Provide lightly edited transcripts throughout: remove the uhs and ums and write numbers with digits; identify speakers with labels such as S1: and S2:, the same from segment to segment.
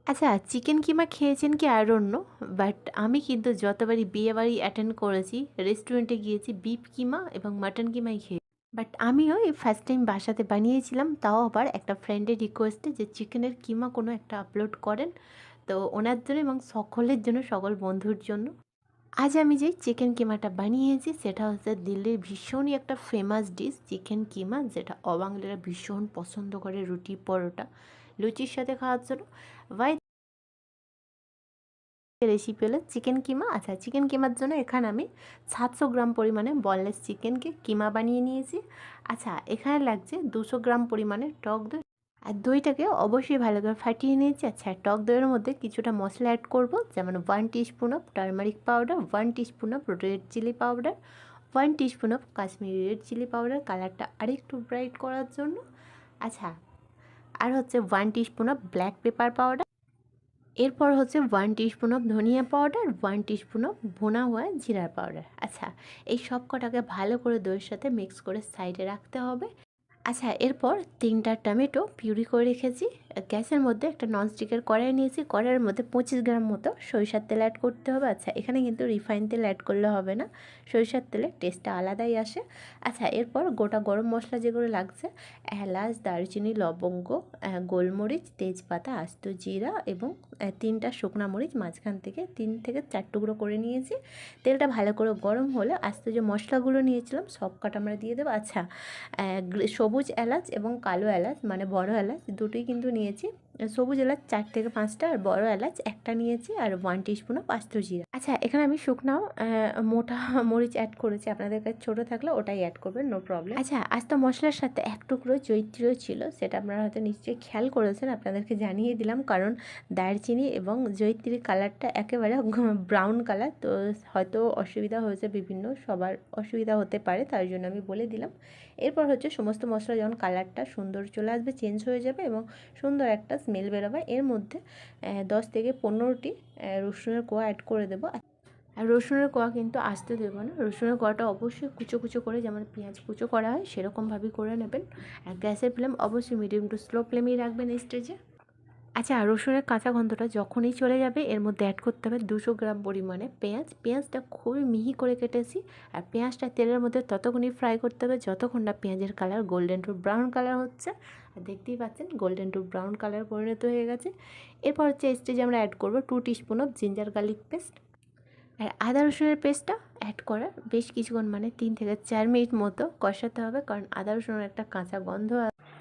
S1: আচ্ছা, চিকেন কিমা খেয়েছেন কি I don't know, বাট আমি কিন্তু যতবারই বিয়েবাড়ি অ্যাটেন্ড করেছি, রেস্টুরেন্টে গিয়েছি বিফ কিমা এবং মাটন কিমাই খেয়েছি। বাট আমিও এই ফার্স্ট টাইম বাসাতে বানিয়েছিলাম, তাও আবার একটা ফ্রেন্ডের রিকোয়েস্টে যে চিকেনের কিমা কোনো একটা আপলোড করেন। তো ওনার জন্য এবং সকলের জন্য, সকল বন্ধুর জন্য আজ আমি যে চিকেন কিমাটা বানিয়েছি সেটা হচ্ছে দিল্লির ভীষণই একটা ফেমাস ডিশ চিকেন কিমা, যেটা অবাঙালিরা ভীষণ পছন্দ করে রুটি পরোটা লুচির সাথে খাওয়ার জন্য। ভাই রেসিপি হলো চিকেন কিমা। আচ্ছা, চিকেন কিমার জন্য এখানে আমি 700 গ্রাম পরিমাণে বনলেস চিকেনকে কিমা বানিয়ে নিয়েছি। আচ্ছা, এখানে লাগছে 200 গ্রাম পরিমাণে টক দই। আর দইটাকে অবশ্যই ভালো করে ফাটিয়ে নিয়েছি। আচ্ছা, টক দইয়ের মধ্যে কিছুটা মশলা অ্যাড করব, যেমন 1 teaspoon of turmeric powder, 1 teaspoon of red chilli powder, 1 teaspoon of Kashmiri red chilli powder কালারটা আরেকটু ব্রাইট করার জন্য। আচ্ছা, আর হচ্ছে 1 teaspoon of black pepper powder. এরপর হচ্ছে 1 teaspoon of dhania powder, 1 teaspoon of ভুনা হওয়া জিরার পাউডার। আচ্ছা, এই সব কটাকে ভালো করে দইয়ের সাথে মিক্স করে সাইডে রাখতে হবে। আচ্ছা, এরপর 3টা টমেটো পিউরি করে রেখেছি। গ্যাসের মধ্যে একটা ননস্টিকের কড়াই নিয়েছি, কড়াইয়ের মধ্যে 25 গ্রাম মতো সরিষার তেল অ্যাড করতে হবে। আচ্ছা, এখানে কিন্তু রিফাইন তেল অ্যাড করলে হবে না, সরিষার তেলের টেস্টটা আলাদাই আসে। আচ্ছা, এরপর গোটা গরম মশলা যেগুলো লাগছে, এলাচ, দারচিনি, লবঙ্গ, গোলমরিচ, তেজপাতা, আস্ত জিরা এবং 3টা শুকনা মরিচ মাঝখান থেকে 3 থেকে 4 টুকরো করে নিয়েছি। তেলটা ভালো করে গরম হলে আস্ত যে মশলাগুলো নিয়েছিলাম সব কটা আমরা দিয়ে দেবো। আচ্ছা, সবুজ এলাচ এবং কালো এলাচ মানে বড় এলাচ দুটোই কিন্তু নিয়েছি। সবুজ এলাচ 4 থেকে 5টা আর বড় এলাচ একটা নিয়েছি, আর 1 টিস্পুন অফ আস্ত জিরা। আচ্ছা, এখানে আমি শুকনাও মোটা মরিচ অ্যাড করেছি, আপনাদের কাছে ছোটো থাকলে ওটাই অ্যাড করবেন, নো প্রবলেম। আচ্ছা, আস্ত মশলার সাথে এক টুকরো জয়িত্রীও ছিল, সেটা আপনারা হয়তো নিশ্চয়ই খেয়াল করেছেন, আপনাদেরকে জানিয়ে দিলাম, কারণ দারচিনি এবং জয়িত্রীর কালারটা একেবারে ব্রাউন কালার, তো হয়তো অসুবিধা হয়েছে, বিভিন্ন সবার অসুবিধা হতে পারে, তার জন্য আমি বলে দিলাম। এরপর হচ্ছে সমস্ত মশলা যখন কালারটা সুন্দর চলে আসবে, চেঞ্জ হয়ে যাবে এবং সুন্দর একটা স্মেল বেরোবে, এর মধ্যে 10 থেকে 15টি রসুনের কোয়া অ্যাড করে দেবো। আর রসুনের কোয়া কিন্তু আসতে দেবো না, রসুনের কোয়াটা অবশ্যই কুচো কুচো করে, যেমন পেঁয়াজ কুচো করা হয় সেরকমভাবেই করে নেবেন। আর গ্যাসের ফ্লেম অবশ্যই মিডিয়াম টু স্লো ফ্লেমেই রাখবেন এই স্টেজে। আচ্ছা, রসুনের কাঁচা গন্ধটা যখনই চলে যাবে এর মধ্যে অ্যাড করতে হবে 200 গ্রাম পরিমাণে পেঁয়াজ। পেঁয়াজটা খুবই মিহি করে কেটেছি, আর পেঁয়াজটা তেলের মধ্যে ততক্ষণই ফ্রাই করতে হবে যতক্ষণ না পেঁয়াজের colour golden two brown colour হচ্ছে। আর দেখতেই পাচ্ছেন গোল্ডেন টু ব্রাউন কালার পরিণত হয়ে গেছে। এরপর হচ্ছে স্টেজে আমরা অ্যাড করবো 2 teaspoon of ginger garlic paste. আর আদা রসুনের পেস্টটা অ্যাড করার বেশ কিছুক্ষণ মানে 3 থেকে 4 মিনিট মতো কষাতে হবে, কারণ আদা রসুনের একটা কাঁচা গন্ধ।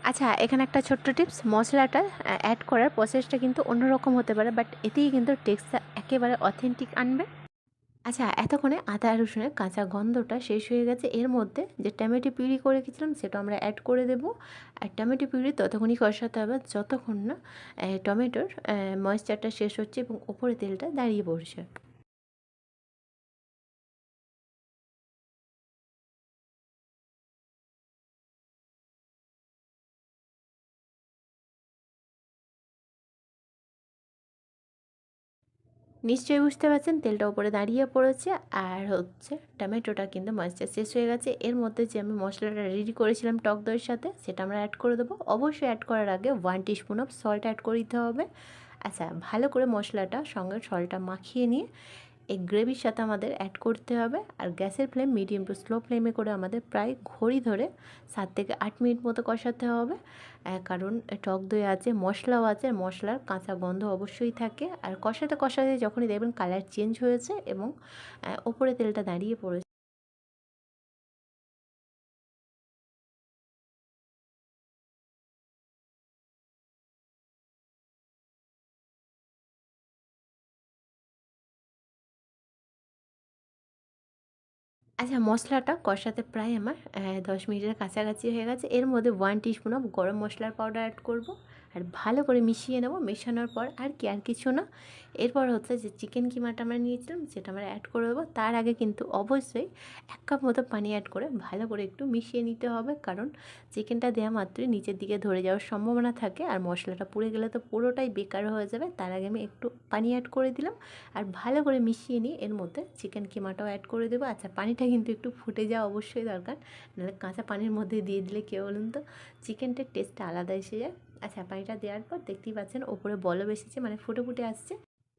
S1: আচ্ছা, এখানে একটা ছোট্ট টিপস, মশলাটা অ্যাড করার প্রসেসটা কিন্তু অন্যরকম হতে পারে, বাট এতেই কিন্তু টেক্সচার একেবারে অথেন্টিক আনবে। আচ্ছা, এতক্ষণে আদা রসুনের কাঁচা গন্ধটা শেষ হয়ে গেছে, এর মধ্যে যে টমেটো পিউরি করে রেখেছিলাম সেটা আমরা অ্যাড করে দেবো। আর টমেটো পিউরি ততক্ষণই কষাতে হবে যতক্ষণ না টমেটোর ময়েশ্চারটা শেষ হচ্ছে এবং ওপরে তেলটা দাঁড়িয়ে পড়ছে। নিশ্চয়ই বুঝতে পারছেন তেলটা উপরে দাঁড়িয়ে পড়েছে, আর হচ্ছে টমেটোটা কিন্তু ময়েশ্চার শেষ হয়ে গেছে। এর মধ্যে যে আমি মশলাটা রেডি করেছিলাম টক দইয়ের সাথে সেটা আমরা অ্যাড করে দেবো। অবশ্যই অ্যাড করার আগে 1 টিস্পুন অফ সল্ট অ্যাড করে দিতে হবে। আচ্ছা, ভালো করে মশলাটা সঙ্গে সল্টটা মাখিয়ে নিয়ে এই গ্রেভির সাথে আমাদের অ্যাড করতে হবে। আর গ্যাসের ফ্লেম মিডিয়াম টু স্লো ফ্লেমে করে আমাদের প্রায় ঘড়ি ধরে 7 থেকে 8 মিনিট মতো কষাতে হবে, কারণ টক দই আছে, মশলাও আছে, মশলার কাঁচা গন্ধ অবশ্যই থাকে। আর কষাতে কষাতে যখনই দেখবেন কালার চেঞ্জ হয়েছে এবং ওপরে তেলটা দাঁড়িয়ে পড়েছে। আচ্ছা, মশলাটা কষাতে প্রায় আমার 10 মিনিটের কাছাকাছি হয়ে গেছে। এর মধ্যে 1 টিস্পুন অফ গরম মশলার পাউডার অ্যাড করব, আর ভালো করে মিশিয়ে নেব। মেশানোর পর আর কি, আর কিছু না, এরপর হচ্ছে যে চিকেন কিমাটা আমরা নিয়েছিলাম সেটা আমরা অ্যাড করে দেবো। তার আগে কিন্তু অবশ্যই 1 কাপ মতো পানি অ্যাড করে ভালো করে একটু মিশিয়ে নিতে হবে, কারণ চিকেনটা দেওয়া মাত্রই নিচের দিকে ধরে যাওয়ার সম্ভাবনা থাকে, আর মশলাটা পুড়ে গেলে তো পুরোটাই বেকার হয়ে যাবে। তার আগে আমি একটু পানি অ্যাড করে দিলাম, আর ভালো করে মিশিয়ে নিয়ে এর মধ্যে চিকেন কিমাটাও অ্যাড করে দেবো। আচ্ছা, পানিটা কিন্তু একটু ফুটে যাওয়া অবশ্যই দরকার, নাহলে কাঁচা পানির মধ্যে দিয়ে দিলে কী বলুন তো চিকেনটার টেস্টটা আলাদা এসে যায়। আচ্ছা, পানিটা দেওয়ার পর দেখতেই পাচ্ছেন ওপরে বলও এসেছে, মানে ফুটে ফুটে আসছে।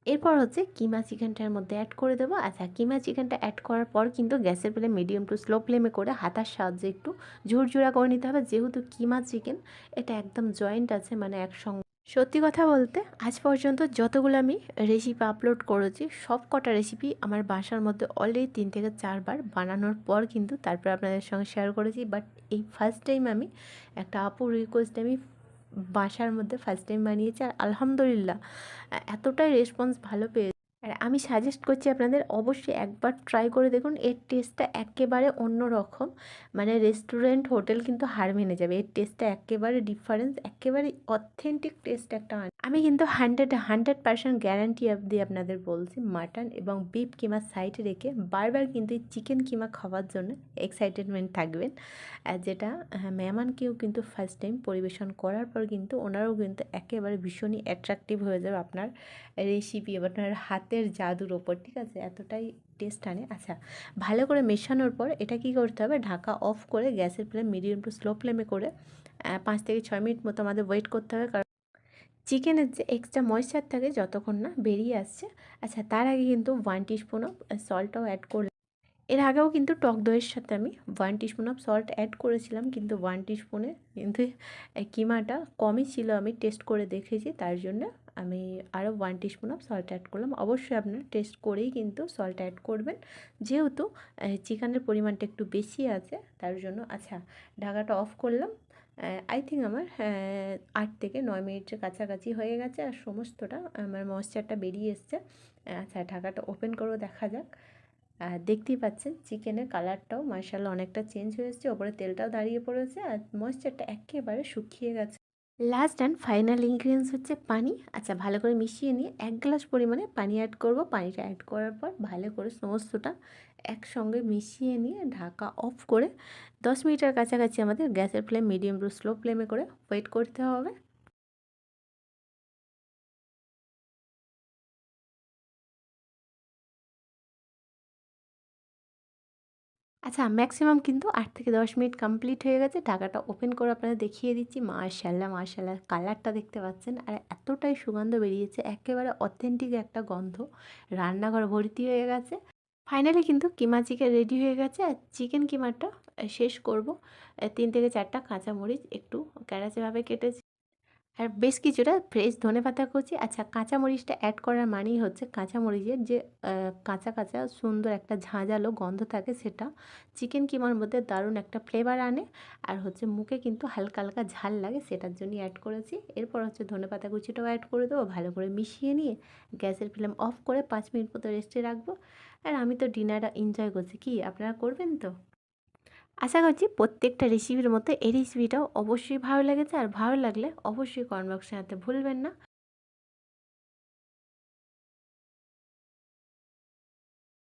S1: এরপর হচ্ছে কিমা চিকেনটার মধ্যে অ্যাড করে দেবো। আচ্ছা, কিমা চিকেনটা অ্যাড করার পর কিন্তু গ্যাসের ফ্লেম মিডিয়াম টু স্লো ফ্লেমে করে হাতার সাহায্যে একটু ঝুরঝুরা করে নিতে হবে, যেহেতু কিমা চিকেন এটা একদম জয়েন্ট আছে, মানে একসঙ্গে। সত্যি কথা বলতে আজ পর্যন্ত যতগুলো আমি রেসিপি আপলোড করেছি সব কটা রেসিপি আমার বাসার মধ্যে অলরেডি 3 থেকে 4 বার বানানোর পর কিন্তু তারপর আপনাদের সঙ্গে শেয়ার করেছি। বাট এই ফার্স্ট টাইম আমি একটা আপুর রিকোয়েস্টে আমি বাসার মধ্যে ফার্স্ট টাইম বানিয়েছি, আর আলহামদুলিল্লাহ এতটাই রেসপন্স ভালো পেয়েছি। আর আমি সাজেস্ট করছি আপনাদের অবশ্যই একবার ট্রাই করে দেখুন, এর টেস্টটা একেবারে অন্য রকম, মানে রেস্টুরেন্ট হোটেল কিন্তু হার মেনে যাবে। এর টেস্টটা একেবারে ডিফারেন্স, একেবারে অথেন্টিক টেস্ট একটা। আমি কিন্তু 100% গ্যারান্টি দিয়ে আপনাদের বলছি, মাটন এবং বিফ কিমা সাইডে রেখে বারবার কিন্তু এই চিকেন কিমা খাওয়ার জন্য এক্সাইটেডমেন্ট থাকবেন। যেটা মেহমানকেও কিন্তু ফার্স্ট টাইম পরিবেশন করার পর কিন্তু ওনারাও কিন্তু একেবারে ভীষণই অ্যাট্রাকটিভ হয়ে যাবে আপনার রেসিপি, আপনার হাতের জাদুর ওপর, ঠিক আছে? এতটাই টেস্ট আনে। আচ্ছা, ভালো করে মেশানোর পর এটা কী করতে হবে, ঢাকা অফ করে গ্যাসের ফ্লেম মিডিয়াম টু স্লো ফ্লেমে করে 5 থেকে 6 মিনিট মতো আমাদের ওয়েট করতে হবে, কারণ চিকেনের যে এক্সট্রা ময়েশ্চার থাকে যতক্ষণ না বেরিয়ে আসছে। আচ্ছা, তার আগে কিন্তু 1 টিস্পুন অফ সল্টটাও অ্যাড করলাম। এর আগেও কিন্তু টক দইয়ের সাথে আমি 1 টিস্পুন অফ সল্ট অ্যাড করেছিলাম, কিন্তু 1 টিস্পুনে কিন্তু কিমাটা কমই ছিল, আমি টেস্ট করে দেখেছি, তার জন্য আমি আরও 1 টিস্পুন অফ সল্ট অ্যাড করলাম। অবশ্যই আপনারা টেস্ট করেই কিন্তু সল্ট অ্যাড করবেন, যেহেতু চিকেনের পরিমাণটা একটু বেশি আছে তার জন্য। আচ্ছা, ঢাকাটা অফ করলাম। আই থিঙ্ক আমার 8 থেকে 9 মিনিটের কাছাকাছি হয়ে গেছে, আর সমস্তটা আমার ময়েশ্চারটা বেরিয়ে এসছে। আচ্ছা, ঢাকাটা ওপেন করেও দেখা যাক। দেখতেই পাচ্ছেন চিকেনের কালারটাও মাশাআল্লাহ অনেকটা চেঞ্জ হয়ে এসেছে, ওপরে তেলটাও দাঁড়িয়ে পড়েছে, আর ময়েশ্চারটা একেবারে শুকিয়ে গেছে। লাস্ট অ্যান্ড ফাইনাল ইনগ্রিডিয়েন্টস হচ্ছে পানি। আচ্ছা, ভালো করে মিশিয়ে নিয়ে 1 গ্লাস পরিমাণে পানি অ্যাড করব। পানিটা অ্যাড করার পর ভালো করে সমস্তটা একসঙ্গে মিশিয়ে নিয়ে ঢাকা অফ করে 10 মিনিটের কাছাকাছি আমাদের গ্যাসের ফ্লেম মিডিয়াম টু স্লো ফ্লেমে করে ওয়েট করতে হবে। আচ্ছা, ম্যাক্সিমাম কিন্তু 8 থেকে 10 মিনিট কমপ্লিট হয়ে গেছে। ঢাকাটা ওপেন করে আপনাদের দেখিয়ে দিচ্ছি। মাশাআল্লাহ, মাশাআল্লাহ কালারটা দেখতে পাচ্ছেন, আর এতটাই সুগন্ধ বেরিয়েছে, একেবারে অথেন্টিক একটা গন্ধ রান্নাঘর ভর্তি হয়ে গেছে। ফাইনালি কিন্তু কিমা চিকেন রেডি হয়ে গেছে। আর চিকেন কিমাটা শেষ করব। 3 থেকে 4টা কাঁচামরিচ একটু ক্যারাচেভাবে কেটেছি, আর বেশ কিছুটা ফ্রেশ ধনেপাতা কুচি। আচ্ছা, কাঁচামরিচটা অ্যাড করার মানেই হচ্ছে কাঁচামরিচের যে কাঁচা কাঁচা সুন্দর একটা ঝাঁঝালো গন্ধ থাকে, সেটা চিকেন কিমার মধ্যে দারুণ একটা ফ্লেভার আনে, আর হচ্ছে মুখে কিন্তু হালকা হালকা ঝাল লাগে, সেটার জন্যই অ্যাড করেছি। এরপর হচ্ছে ধনেপাতা কুচিটাও অ্যাড করে দেবো, ভালো করে মিশিয়ে নিয়ে গ্যাসের ফ্লেম অফ করে 5 মিনিট মতো রেস্টে রাখবো। আর আমি তো ডিনারটা এনজয় করছি, কি আপনারা করবেন তো? আশা করছি প্রত্যেকটা রেসিপির মতো এই রেসিপিটাও অবশ্যই ভালো লেগেছে, আর ভালো লাগলে অবশ্যই কমেন্ট বক্সে জানাতে ভুলবেন না।